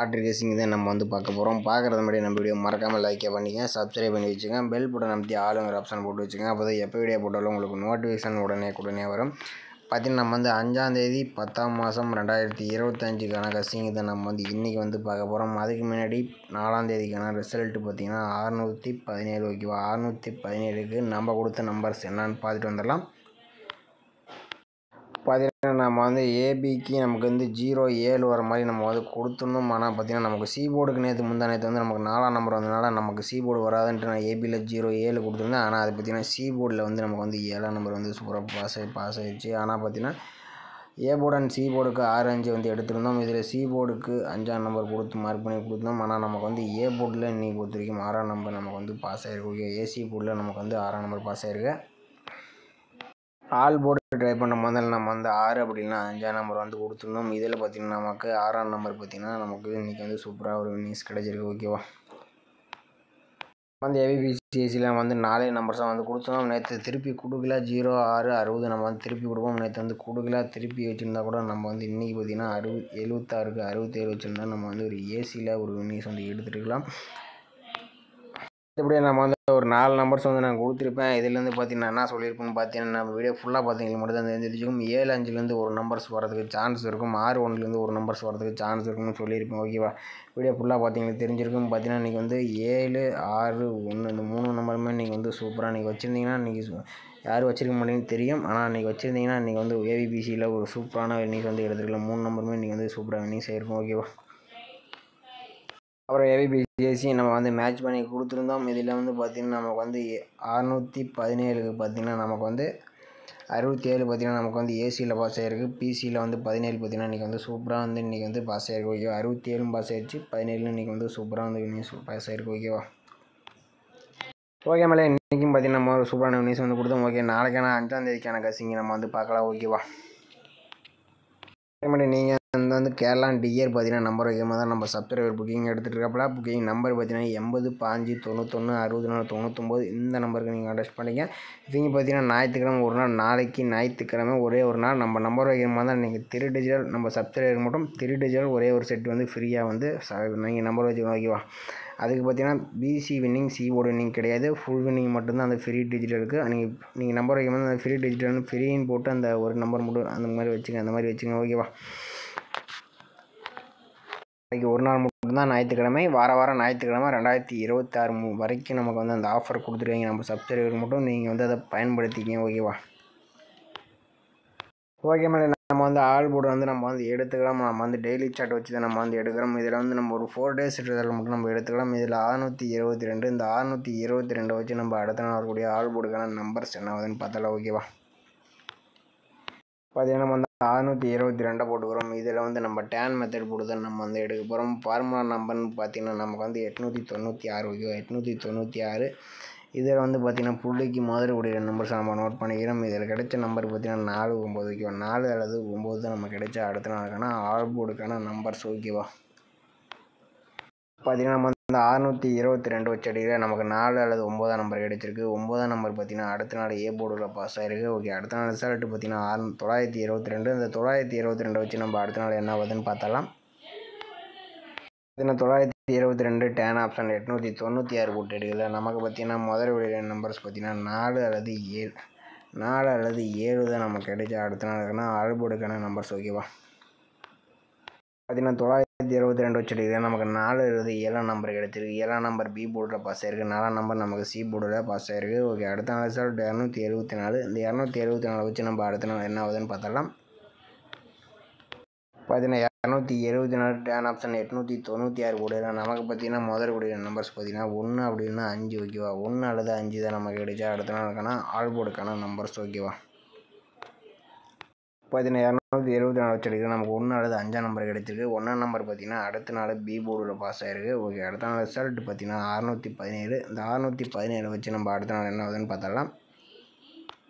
Lottery கேசிங் தான் நம்ம வந்து பார்க்க போகிறோம். பார்க்குறது முன்னாடி நம்ம வீடியோ மறக்காமல் லைக்கே பண்ணிங்க, சப்ஸ்கிரைப் பண்ணி வச்சுங்க, பெல் பட்டன் அமைத்தி ஆளுங்கிற ஆப்ஷன் போட்டு வச்சுங்க. அப்போ தான் எப்போ வீடியோ போட்டாலும் உங்களுக்கு நோட்டிஃபிகேஷன் உடனே வரும். பார்த்தீங்கன்னா நம்ம வந்து 5ஆம் தேதி 10ஆம் மாதம் 2025க்கான கசிங் தான் நம்ம வந்து இன்றைக்கி வந்து பார்க்க போகிறோம். அதுக்கு முன்னாடி 4ஆம் தேதிக்கான ரிசல்ட்டு பார்த்திங்கன்னா 617 ஓகேவா. 617க்கு நம்ம கொடுத்த நம்பர்ஸ் என்னான்னு பார்த்துட்டு வந்துடலாம். பார்த்தீங்கன்னா நம்ம வந்து ஏபிக்கு நமக்கு வந்து 07 வர மாதிரி நம்ம வந்து கொடுத்துருந்தோம். ஆனால் பார்த்தீங்கன்னா நமக்கு சி போர்டுக்கு முந்தா நேற்று வந்து நமக்கு 4ஆம் நம்பர் வந்ததுனால நமக்கு சி போர்டு வராதுன்ட்டு நான் ஏபியில் 07 கொடுத்துருந்தேன். ஆனால் அது பார்த்திங்கன்னா சி போர்டில் வந்து நமக்கு வந்து 7ஆம் நம்பர் வந்து சூப்பராக பாஸ் ஆகிடுச்சு. ஆனால் பார்த்தீங்கன்னா ஏ போர்டு அண்ட் சி போர்டுக்கு 6-5 வந்து எடுத்திருந்தோம். இதில் சி போர்டுக்கு 5ஆம் நம்பர் கொடுத்து மார்க் பண்ணி கொடுத்தோம். ஆனால் நமக்கு வந்து ஏ போர்டில் இன்றைக்கி பொறுத்த வரைக்கும் 6ஆம் நம்பர் நமக்கு வந்து பாஸ் ஆகிருக்கு. ஏசி போர்டில் நமக்கு வந்து 6ஆம் நம்பர் பாஸ் ஆகிருக்கு. ஆல் போர்டு ட்ரை பண்ண முதல்ல நம்ம வந்து 6 அப்படின்னா 5ஆம் நம்பர் வந்து கொடுத்துருந்தோம். இதில் பார்த்திங்கன்னா நமக்கு 6ஆம் நம்பர் பார்த்திங்கன்னா நமக்கு இன்றைக்கி வந்து சூப்பராக ஒரு நியூஸ் கிடச்சிருக்கு ஓகேவா. வந்து ஏபிபிசிஎஸ்சியில் வந்து 4 நம்பர்ஸாக வந்து கொடுத்துருந்தோம். நேற்று திருப்பி கொடுக்கல 0, 6, 60 நம்ம வந்து திருப்பி கொடுப்போம். நேற்று வந்து கொடுக்கல திருப்பி வச்சுருந்தா கூட நம்ம வந்து இன்றைக்கி பார்த்திங்கன்னா 76க்கு 67 வச்சுருந்தா நம்ம வந்து ஒரு ஏசியில் ஒரு நியூஸ் வந்து எடுத்துகிட்டுருக்கலாம். இப்படியே நம்ம வந்து ஒரு 4 நம்பர்ஸ் வந்து நான் கொடுத்துருப்பேன். இதுலேருந்து பார்த்தீங்கன்னா என்ன சொல்லியிருப்பேன்னு பார்த்தீங்கன்னா நம்ம வீடியோ ஃபுல்லாக பார்த்தீங்கன்னா மட்டும் தான் தெரிஞ்சிருக்கும். 7 5லேருந்து ஒரு நம்பர்ஸ் வரதுக்கு சான்ஸ் இருக்கும், 6 1லேருந்து ஒரு நம்பர்ஸ் வரதுக்கு சான்ஸ் இருக்கும்னு சொல்லியிருப்பேன் ஓகேவா. வீடியோ ஃபுல்லாக பார்த்தீங்கன்னா தெரிஞ்சிருக்கும். பார்த்தீங்கன்னா இன்றைக்கி வந்து 7 6 1 இந்த 3 நம்பருமே நீங்கள் வந்து சூப்பராக நீங்கள் வச்சுருந்தீங்கன்னா இன்றைக்கி யார் வச்சிருக்க மாட்டேங்குன்னு தெரியும். ஆனால் இன்றைக்கி வச்சுருந்தீங்கன்னா இன்றைக்கி வந்து ஏபிபிசியில் ஒரு சூப்பரான வின்னிங்ஸ் வந்து எடுத்துருக்கலாம். 3 நம்பருமே இன்றைக்கி வந்து சூப்பராக வின்னிங்ஸ் ஆகிருக்கும் ஓகேவா. அப்புறம் ஏபிபிசிஎஸ்சி நம்ம வந்து மேட்ச் பண்ணி கொடுத்துருந்தோம். இதில் வந்து பார்த்திங்கன்னா நமக்கு வந்து 617க்கு பார்த்திங்கன்னா நமக்கு வந்து 67 பார்த்திங்கன்னா நமக்கு வந்து ஏசியில் பாஸ் ஆகிருக்கு. பிசியில் வந்து 17 பார்த்திங்கன்னா இன்றைக்கி வந்து சூப்பராக வந்து இன்றைக்கி வந்து பாஸ் ஆகிருக்கு ஓகேவா. 67 பாஸ் ஆகிடுச்சு, 17 இன்றைக்கி வந்து சூப்பராக வந்து நியூஸ் பாஸ் ஆகிருக்கு ஓகேவா. ஓகே மேலே இன்றைக்கும் பார்த்திங்கன்னா நம்ம ஒரு சூப்பரான நியூஸ் வந்து கொடுத்தோம் ஓகே. நாளைக்கான 5ஆம் தேதிக்கான கசிங்க நம்ம வந்து பார்க்கலாம் ஓகேவா. அதே மாதிரி நீங்கள் வந்து கேரளா டியர் பார்த்தீங்கன்னா நம்பர் வைக்கும் போது தான் நம்ம சப்ஸ்கிரைபர் புக்கிங் எடுத்துகிட்டு இருக்கப்பல புக்கிங் நம்பர் பார்த்தீங்கன்னா 80 5 91 64 99 இந்த நம்பருக்கு நீங்கள் கான்டாக்ட் பண்ணிங்க. இவங்க பார்த்தீங்கன்னா ஞாயிற்றுக்கிழமை ஒரு நாள், நாளைக்கு ஞாயிற்றுக்கிழமை ஒரே ஒரு நாள் நம்ம நம்பர் வைக்கும் போது தான் நீங்கள் 3 டிஜிட்டல் நம்ம சப்ஸ்கிரைபர் மட்டும் 3 டிஜிட்டல் ஒரே ஒரு செட் வந்து ஃப்ரீயாக வந்து நீங்கள் நம்பர் வச்சுக்கணும் ஓகேவா. அதுக்கு பார்த்தீங்கன்னா PC winning C board winning கிடையாது, ஃபுல் வின்னிங் மட்டும்தான் அந்த ஃப்ரீ டிஜிட்டலுக்கு. நீங்கள் நம்பர் வைக்கும்போது அந்த ஃப்ரீ டிஜிட்டல்னு ஃப்ரீன்னு போட்டு அந்த ஒரு நம்பர் மட்டும் அந்த மாதிரி வச்சுங்க ஓகேவா. இன்றைக்கி ஒரு நாள் மட்டும்தான் ஞாயிற்றுக்கிழமை, வாரம் ஞாயிற்றுக்கிழமை 2026 வரைக்கும் நமக்கு வந்து அந்த ஆஃபர் கொடுத்துருவீங்க. நம்ம சப்ஸ்கிரைபர் மட்டும் நீங்கள் வந்து அதை பயன்படுத்திக்கிங்க ஓகேவா. ஓகே மேலே நம்ம வந்து ஆல் போர்டு வந்து நம்ம வந்து எடுத்துக்கலாம். நம்ம வந்து டெய்லி சார்ட் வச்சு தான் நம்ம வந்து எடுக்கிறோம். இதில் வந்து நம்ம ஒரு 4 டேஸ் ரிசல்ட் மட்டும் நம்ம எடுத்துக்கலாம். இதில் 622 இந்த 622 வச்சு நம்ம அடுத்த நாள் வரக்கூடிய ஆல் போர்டுக்கான நம்பர்ஸ் என்ன ஆகுதுன்னு பார்த்தாலாம் ஓகேவா. பார்த்தீங்கன்னா நம்ம வந்து 622 போட்டுக்கிறோம். இதில் வந்து நம்ம டேன் மெத்தட் போட்டு தான் நம்ம வந்து எடுக்க போகிறோம். ஃபார்முலா நம்பர்னு பார்த்தீங்கன்னா நமக்கு வந்து 896 ஓகேவா. 896 இதில் வந்து பார்த்திங்கன்னா புள்ளிக்கு மாதிரி கூடிய நம்பர்ஸ் நம்ம நோட் பண்ணிக்கிறோம். இதில் கிடைச்ச நம்பர் பார்த்திங்கன்னா 4 9 ஓகேவா. 4 அல்லது 9 தான் நம்ம கிடைச்ச அடுத்த நாளுக்கான ஆல் போர்டுக்கான நம்பர்ஸ் ஓகேவா. பார்த்திங்கன்னா நம்ம வந்து 622 வச்சு அடிக்கிற நமக்கு 4 அல்லது 9ஆம் நம்பர் கிடச்சிருக்கு. 9ஆம் நம்பர் பார்த்திங்கன்னா அடுத்த நாள் ஏ போர்டில் பாஸ் ஆகிருக்கு ஓகே. அடுத்த நாள் ரிசல்ட் பார்த்திங்கன்னா 922 இந்த 922 வச்சு நம்ம அடுத்த நாள் என்ன ஆகுதுன்னு பார்த்தலாம். பார்த்தீங்கன்னா 922 டேன் ஆப்ஷன் 896 போட்டு எடுக்கல. நமக்கு பார்த்திங்கன்னா முதல் விட நம்பர்ஸ் பார்த்திங்கன்னா 4 அல்லது 7 தான் நமக்கு கிடைச்ச அடுத்த நாளுக்கான ஆல் போர்டுக்கான நம்பர்ஸ் ஓகேவா. பார்த்திங்கன்னா 922 வச்சு எடுக்கிறேன். நமக்கு 4 அல்லது 7ஆம் நம்பர் கிடச்சிருக்கு. 7ஆம் நம்பர் பி போர்டில் பாஸ் ஆகிருக்கு. 4ஆம் நம்பர் நமக்கு சி போர்டில் பாஸ் ஆகிருக்கு ஓகே. அடுத்த நாள் ரிசல்ட் 274 இந்த 274 வச்சு நம்ம அடுத்த நாள் என்ன ஆகுதுன்னு பார்த்தலாம். பார்த்தீங்கன்னா 274 டேன் ஆப்ஷன் 896 போடுறேன். நமக்கு பார்த்தீங்கன்னா முதல் கூடிய நம்பர்ஸ் பார்த்தீங்கன்னா 1 அப்படின்னா 5 ஓகேவா. 1 அல்லது 5 தான் நமக்கு கிடைச்சா அடுத்த நாளுக்கான ஆல் போர்டுக்கான நம்பர்ஸ் ஓகேவா. பார்த்தீங்கன்னா 274 வச்சு எடுக்கிறேன். நமக்கு 1 அல்லது 5ஆம் நம்பர் கிடச்சிருக்கு. 1ஆம் நம்பர் பார்த்தீங்கன்னா அடுத்த நாள் பி போர்டில் பாஸ் ஆகிருக்கு ஓகே. அடுத்த நாள் ரிசல்ட் பார்த்தீங்கன்னா 617 இந்த 617 வச்சு நம்ம அடுத்த நாள் என்ன ஆகுதுன்னு பார்த்தலாம்.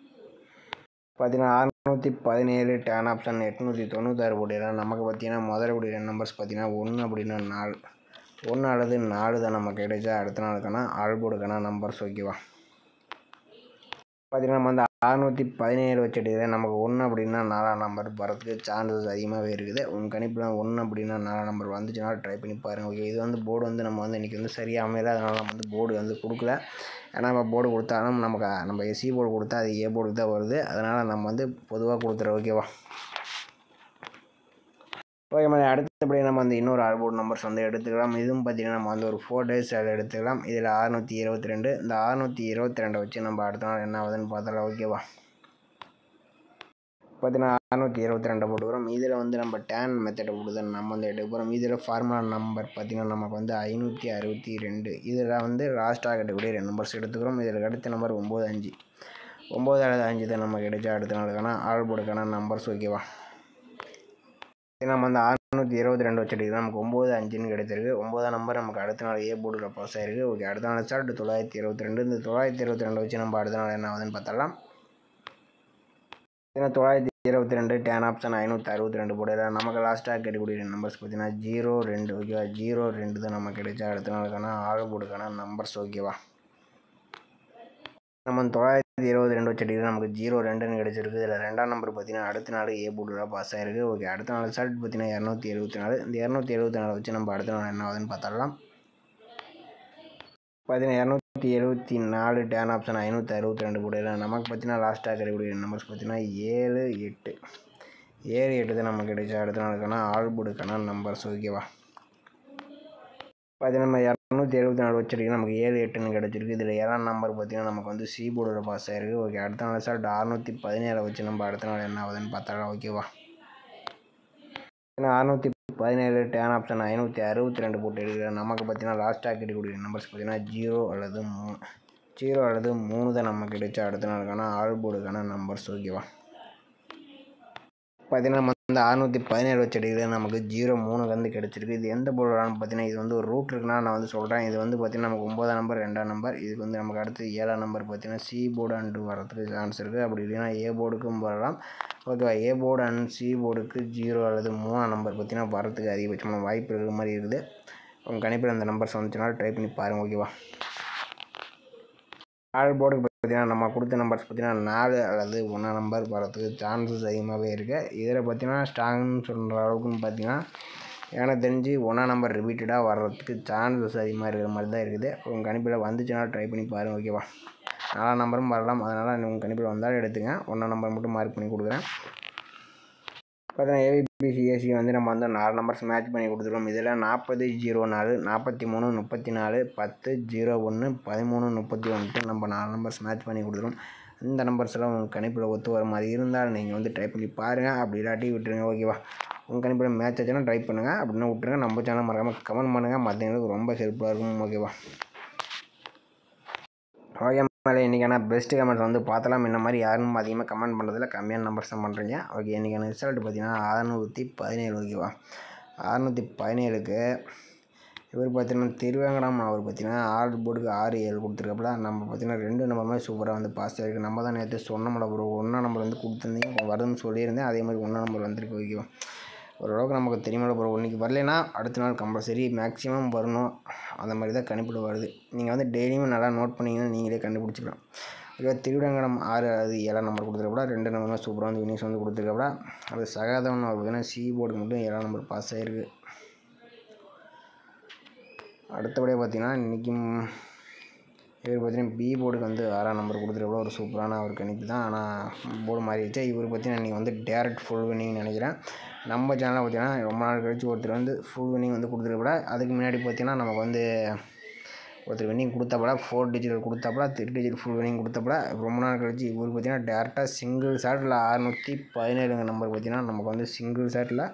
பார்த்தீங்கன்னா 617 டேன் ஆப்ஷன் 896 போட்டுக்கலாம். நமக்கு பார்த்தீங்கன்னா முதல் கூடிய நம்பர்ஸ் பார்த்தீங்கன்னா 1 அப்படின்னா 4 1 அல்லது 4 தான் நமக்கு கிடைச்சா அடுத்த நாளுக்கான ஆல் போர்டுக்கான நம்பர்ஸ் ஓகேவா. பார்த்தீங்கன்னா நம்ம வந்து 617 வச்சு எடுக்கிறேன். நமக்கு 1 அப்படின்னா 4ஆம் நம்பர் வரதுக்கு சான்சஸ் அதிகமாகவே இருக்குது. உங்கள் கணிப்பில் 1 அப்படின்னா 4ஆம் நம்பர் வந்துச்சுன்னா ட்ரை பண்ணி பாருங்கள். ஓகே, இது வந்து போர்டு வந்து நம்ம வந்து இன்றைக்கி வந்து சரியாக அமையல, அதனால் நம்ம வந்து போர்டு வந்து கொடுக்கல. ஏன்னா நம்ம போர்டு கொடுத்தாலும் நம்ம சி போர்டு கொடுத்தா அது ஏ போர்டுக்கு தான் வருது. அதனால் நம்ம வந்து பொதுவாக கொடுத்துறோம். ஓகேவா? ஓகே மாதிரி அடுத்தபடி நம்ம வந்து இன்னொரு ஆல்போர்ட் நம்பர்ஸ் வந்து எடுத்துக்கலாம். இதுவும் பார்த்திங்கன்னா நம்ம வந்து ஒரு 4 days அதில் எடுத்துக்கலாம். இதில் 622. இந்த 622 வச்சு நம்ம அடுத்த நாள் என்ன ஆகுதுன்னு பார்த்தலாம். ஓகேவா? பார்த்தீங்கன்னா 622 போட்டுக்கிறோம். இதில் வந்து நம்ம டேன் மெத்தடை கொடுத்து நம்ம வந்து எடுக்க போகிறோம். இதில் ஃபார்முலா நம்பர் பார்த்திங்கன்னா நமக்கு வந்து 562. இதில் வந்து லாஸ்ட்டாக கட்டக்கூடிய 2 நம்பர்ஸ் எடுத்துக்கிறோம். இதில் அடுத்த நம்பர் 95. 9 அல்லது 5 தான் நமக்கு கிடைச்சா அடுத்த நாளுக்கான ஆல்போர்டுக்கான நம்பர்ஸ். ஓகேவா? நம்ம வந்து 622 வச்சு எடுக்கிறோம். நமக்கு 95ன்னு கிடைச்சிருக்கு. 9ஆம் நம்பர் நமக்கு அடுத்த நாள் ஏ போர்டில் பாஸ் ஆகிருக்கு. ஓகே, அடுத்த நாள் ஸ்டார்ட் 922. இந்த 922 வச்சு நம்ம அடுத்த நாள் என்ன ஆகுதுன்னு பார்த்தலாம். ஏன்னா 922 டேன் ஆப்ஷன் 562 போடலாம். நமக்கு லாஸ்ட்டாக கிடைக்கக்கூடிய நம்பர்ஸ் பார்த்தீங்கன்னா 02. ஓகேவா? 02 தான் நமக்கு கிடைச்சா அடுத்த நாளுக்கான ஆல்போர்டுக்கான நம்பர்ஸ். ஓகேவா? நம்ம 922 வச்சு எடுக்கிறோம். நமக்கு 02ன்னு கிடைச்சிருக்கு. இதில் 2ஆம் நம்பர் பார்த்தீங்கன்னா அடுத்த நாள் ஏ போர்டில் பாஸ் ஆகிருக்கு. ஓகே, அடுத்த நாள் ரிசல்ட் பார்த்தீங்கன்னா 274. இந்த 274 வச்சு நம்ம அடுத்த நாள் என்ன ஆகுதுன்னு பார்த்தரலாம். பார்த்தீங்கன்னா 274 டேன் ஆப்ஷன் 562 போடலாம். நமக்கு பார்த்தீங்கன்னா லாஸ்ட்டாக கிடைக்கக்கூடிய நம்பர்ஸ் பார்த்தீங்கன்னா 78. 78 தான் நமக்கு கிடைச்சா அடுத்த நாளுக்கான ஆல்போர்டுக்கான நம்பர்ஸ். ஓகேவா? பார்த்தீங்கன்னா நம்ம 274 வச்சுருக்கு. நமக்கு 78ன்னு கிடச்சிருக்கு. இதில் 7ஆம் நம்பர் பார்த்தீங்கன்னா நமக்கு வந்து சி போர்டில் பாஸ் ஆகிருக்கு. ஓகே, அடுத்த நாள் ரிசல்ட் 617 வச்சு நம்ம அடுத்த நாள் என்ன ஆகுதுன்னு பார்த்தலாம். ஓகேவா? 617 டேன் ஆப்ஷன் 562 போட்டு எடுக்கிறேன். நமக்கு பார்த்தீங்கன்னா லாஸ்ட்டாக கிடைக்கக்கூடிய நம்பர்ஸ் பார்த்தீங்கன்னா 0 அல்லது 3 தான் நமக்கு கிடைச்சா அடுத்த நாளுக்கான ஆல்போர்டுக்கான நம்பர்ஸ். ஓகேவா? பார்த்தீங்கன்னா நம்ம வந்து 617 வச்சு எடுக்கிறேன். நமக்கு 03 வந்து கிடச்சிருக்கு. இது எந்த போர்டுன்னு பார்த்தீங்கன்னா இது வந்து ஒரு ரூட் இருக்குன்னா நான் வந்து சொல்கிறேன். இது வந்து பார்த்தீங்கன்னா நமக்கு 9ஆம் நம்பர் 2ஆம் நம்பர். இதுக்கு வந்து நமக்கு அடுத்து 7ஆம் நம்பர் பார்த்தீங்கன்னா சி போர்டு அண்டு வரதுக்கு சான்ஸ் இருக்குது. அப்படி இல்லைன்னா ஏ போர்டுக்கும் வரலாம். ஓகேவா? ஏ போர்டு அண்ட் சி போர்டுக்கு 0 அல்லது 3ஆம் நம்பர் பார்த்தீங்கன்னா வரதுக்கு அதிகபட்சமான வாய்ப்பு இருக்கிற மாதிரி இருக்குது. உங்கள் கணிப்பில் அந்த நம்பர்ஸ் வந்துச்சுனாலும் ட்ரை பண்ணி பாருங்கள். ஓகேவா? ஆல்போர்டுக்கு பார்த்தீங்கன்னா நம்ம கொடுத்த நம்பர்ஸ் பார்த்தீங்கன்னா 4 அல்லது 1ஆம் நம்பர் வரதுக்கு சான்சஸ் அதிகமாகவே இருக்குது. இதில் பார்த்தீங்கன்னா ஸ்ட்ராங்னு சொல்கிற அளவுக்குன்னு பார்த்தீங்கன்னா எனக்கு தெரிஞ்சு 1ஆம் நம்பர் ரிப்பீட்டடாக வர்றதுக்கு சான்சஸ் அதிகமாக இருக்கிற மாதிரி தான் இருக்குது. உங்கள் கணிப்பில் வந்துச்சுன்னா ட்ரை பண்ணி பாருங்கள். ஓகேவா? 4ஆம் நம்பரும் வரலாம். அதனால் உங்கள் கணிப்பில் வந்தாலும் எடுத்துங்க. 1ஆம் நம்பர் மட்டும் மார்க் பண்ணி கொடுக்குறேன். பார்த்தீங்கன்னா ஏபிபிசிஎஸ்சி வந்து நம்ம வந்து 4 நம்பர்ஸ் மேட்ச் பண்ணி கொடுத்துருவோம். இதில் 40, 04, 43, 34, 10, 01, 13, 31 நம்ம 4 நம்பர்ஸ் மேட்ச் பண்ணி கொடுத்துருவோம். இந்த நம்பர்ஸ் எல்லாம் உங்கள் கணிப்பில் ஒத்து வர மாதிரி இருந்தால் நீங்கள் வந்து ட்ரை பண்ணி பாருங்கள். அப்படி இல்லாட்டி விட்டுருங்க. ஓகேவா? உங்கள் கணிப்பில் மேட்ச் ஆச்சுன்னா ட்ரை பண்ணுங்கள். அப்படின்னா விட்டுருங்க. நம்ம சேனல் மறக்காமல் கமெண்ட் பண்ணுங்கள். மற்றவங்களுக்கு ரொம்ப ஹெல்ப்ஃபுல்லாக இருக்கும். ஓகேவா? ஓகே மேலே இன்றைக்கான பெஸ்ட்டு கமெண்ட்ஸ் வந்து பார்த்தலாம். இந்த மாதிரி யாரும் அதிகமாக கமெண்ட் பண்ணுறதில்ல, கம்மியான நம்பர்ஸ் தான் பண்ணுறீங்க. ஓகே, இன்றைக்கான ரிசல்ட் பார்த்தீங்கன்னா 617. ஓகேவா? 617க்கு இவர் பார்த்தீங்கன்னா திருவேங்கடம் அவர் பார்த்தீங்கன்னா ஆல்போர்டுக்கு 6-7 கொடுத்துருக்கப்பல நம்ம பார்த்தீங்கன்னா 2 நம்பருமே சூப்பராக வந்து பாஸ் ஆகிருக்கு. நம்ம தான் நேற்று சொன்னோம்ல ப்ரோ 1ஆம் நம்பர் வந்து கொடுத்துருந்தீங்க வருதுன்னு சொல்லியிருந்தேன். அதே மாதிரி 1ஆம் நம்பர் வந்திருக்கு. ஓகேவா? ஓரளவுக்கு நமக்கு தெரியுமில்ல ப்ரோ, இன்றைக்கி வரலைன்னா அடுத்த நாள் கம்பல்சரி மேக்ஸிமம் வரணும். அந்த மாதிரி தான் கணிப்பில் வருது. நீங்கள் வந்து டெய்லியுமே நல்லா நோட் பண்ணிங்கன்னா நீங்களே கண்டுபிடிச்சிக்கலாம். ஓகே, திருவிடங்கடம் 6 அல்லது 7ஆம் நம்பர் கொடுத்துருக்கப்படா 2 நம்பருமே சூப்பராக வந்து வினிஸ் வந்து கொடுத்துருக்கப்படா. அது சகாதவன் அவர் பார்த்தீங்கன்னா சி போர்டுக்கு மட்டும் 7ஆம் நம்பர் பாஸ் ஆகிருக்கு. அடுத்தபடியாக பார்த்தீங்கன்னா இன்றைக்கும் இவர் பார்த்தீங்கன்னா பி போர்டுக்கு வந்து 6ஆம் நம்பர் கொடுத்துருக்கப்பட ஒரு சூப்பரான ஒரு கணிப்பு தான். ஆனால் போர்டு மாறிடுச்சு. இவர் பார்த்தீங்கன்னா நீங்கள் வந்து டேரக்ட் ஃபுல் வின்னிங்னு நினைக்கிறேன். நம்ம சேனலில் பார்த்தீங்கன்னா ரொம்ப நாள் கழிச்சு ஒருத்தர் வந்து ஃபுல் வின்னிங் வந்து கொடுத்துருக்கப்பட. அதுக்கு முன்னாடி பார்த்தீங்கன்னா நமக்கு வந்து ஒருத்தர் வின்னிங் கொடுத்தப்பட 4 டிஜிட் கொடுத்தப்பட 3 டிஜிட் ஃபுல் வின்னிங் கொடுத்தப்பட ரொம்ப நாள் கழிச்சு இவர் பார்த்தீங்கன்னா டேரெக்டாக சிங்கிள் ஷாட்டில் 617 நம்பர் பார்த்தீங்கன்னா நமக்கு வந்து சிங்கிள் ஷாட்டில்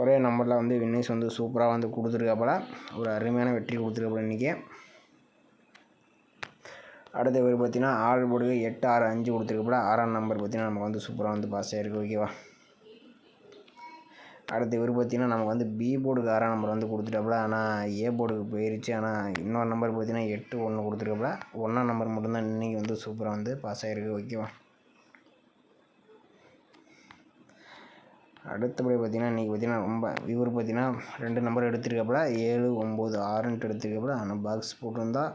ஒரே நம்பரில் வந்து வின்னிங்ஸ் வந்து சூப்பராக வந்து கொடுத்துருக்கப்பட ஒரு அருமையான வெற்றி கொடுத்துருக்கப்பட இன்றைக்கி. அடுத்த இவர் பார்த்தீங்கன்னா ஆல்போர்டுக்கு 8, 6, 5 கொடுத்துருக்கப்பட 6ஆம் நம்பர் பார்த்தீங்கன்னா நமக்கு வந்து சூப்பராக வந்து பாஸ் ஆகிருக்கு. ஓகேவா? அடுத்து இவர் பார்த்தீங்கன்னா நமக்கு வந்து பி போர்டுக்கு 6ஆம் நம்பர் வந்து கொடுத்துட்டாப்புல. ஆனால் ஏ போர்டுக்கு போயிடுச்சு. ஆனால் இன்னொரு நம்பர் பார்த்தீங்கன்னா 8, 1 கொடுத்துருக்காப்புல. 1ஆம் நம்பர் மட்டும்தான் இன்றைக்கி வந்து சூப்பராக வந்து பாஸ் ஆகிருக்கு. ஓகேவா? அடுத்தபடி பார்த்தீங்கன்னா இன்றைக்கி பார்த்தீங்கன்னா ரொம்ப இவர் பார்த்தீங்கன்னா 2 நம்பர் எடுத்துருக்காப்புல 7, 9, 6ன்ட்டு எடுத்துருக்காப்புல. ஆனால் பாக்ஸ் போட்டிருந்தா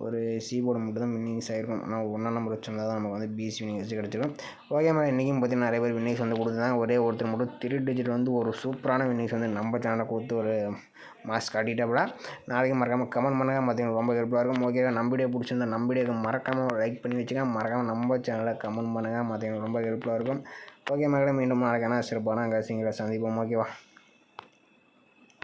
ஒரு சி போர்டு மட்டும் தான் வின்னிங்ஸ் ஆகிருக்கும். ஆனால் 1ஆம் நம்பர் வச்சிருந்தா தான் நமக்கு வந்து பிசி வின்னிங்ஸ் கிடச்சிடும். ஓகே மேடம், இன்றைக்கும் பார்த்தீங்கன்னா நிறைய பேர் வின்னிங்ஸ் வந்து கொடுத்துருந்தாங்க. ஒரே ஒருத்தர் மட்டும் 3 டிஜிட் வந்து ஒரு சூப்பரான வின்னிங்ஸ் வந்து நம்ம சேனலில் கொடுத்து ஒரு மாஸ் காட்டிட்டாப்புல. நாளைக்கு மறக்காமல் கமெண்ட் பண்ணுங்கள், பார்த்தீங்கன்னா ரொம்ப ஹெல்ப்ஃபுல்லாக இருக்கும். ஓகே, நம்ம வீடியோ பிடிச்சிருந்தா நம்ம வீடியோக்கு மறக்காமல் லைக் பண்ணி வச்சுக்க, மறக்காமல் நம்ம சேனலில் கமெண்ட் பண்ணுங்கள், பார்த்தீங்கன்னா ரொம்ப ஹெல்ப்ஃபுல்லாக இருக்கும். ஓகே மேடம், மீண்டும் நாளைக்கான சிறப்பான அங்கே சந்திப்போம். ஓகேவா?